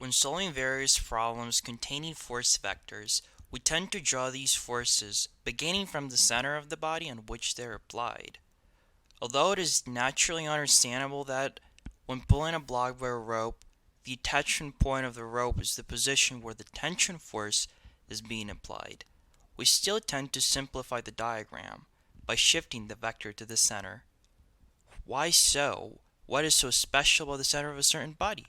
When solving various problems containing force vectors, we tend to draw these forces beginning from the center of the body on which they are applied. Although it is naturally understandable that when pulling a block by a rope, the attachment point of the rope is the position where the tension force is being applied, we still tend to simplify the diagram by shifting the vector to the center. Why so? What is so special about the center of a certain body?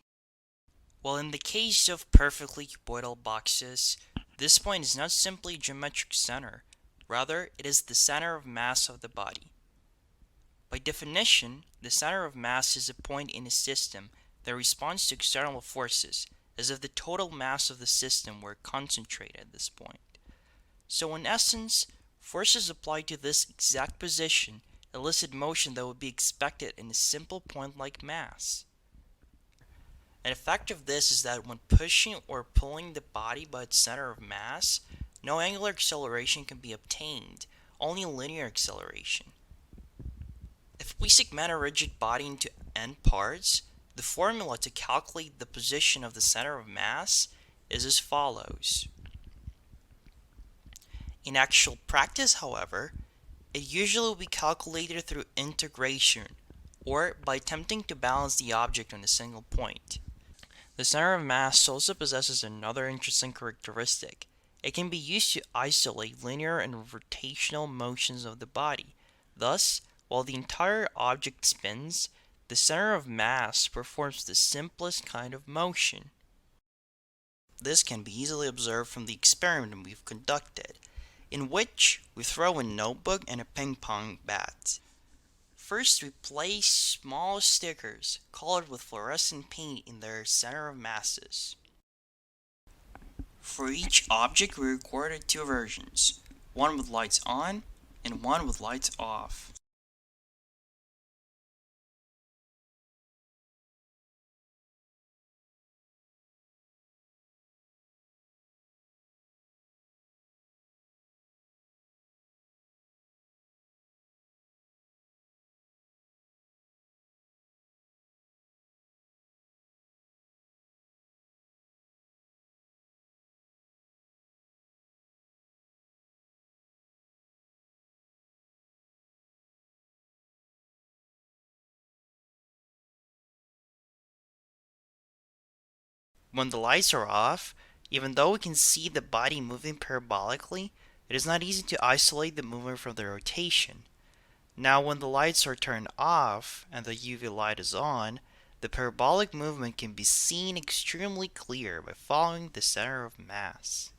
Well, in the case of perfectly cuboidal boxes, this point is not simply a geometric center, rather it is the center of mass of the body. By definition, the center of mass is a point in a system that responds to external forces, as if the total mass of the system were concentrated at this point. So in essence, forces applied to this exact position elicit motion that would be expected in a simple point like mass. An effect of this is that when pushing or pulling the body by its center of mass, no angular acceleration can be obtained, only linear acceleration. If we segment a rigid body into n parts, the formula to calculate the position of the center of mass is as follows. In actual practice, however, it usually will be calculated through integration, or by attempting to balance the object on a single point. The center of mass also possesses another interesting characteristic. It can be used to isolate linear and rotational motions of the body. Thus, while the entire object spins, the center of mass performs the simplest kind of motion. This can be easily observed from the experiment we've conducted, in which we throw a notebook and a ping pong bat. First, we place small stickers colored with fluorescent paint in their center of masses. For each object, we recorded two versions, one with lights on and one with lights off. When the lights are off, even though we can see the body moving parabolically, it is not easy to isolate the movement from the rotation. Now when the lights are turned off and the UV light is on, the parabolic movement can be seen extremely clear by following the center of mass.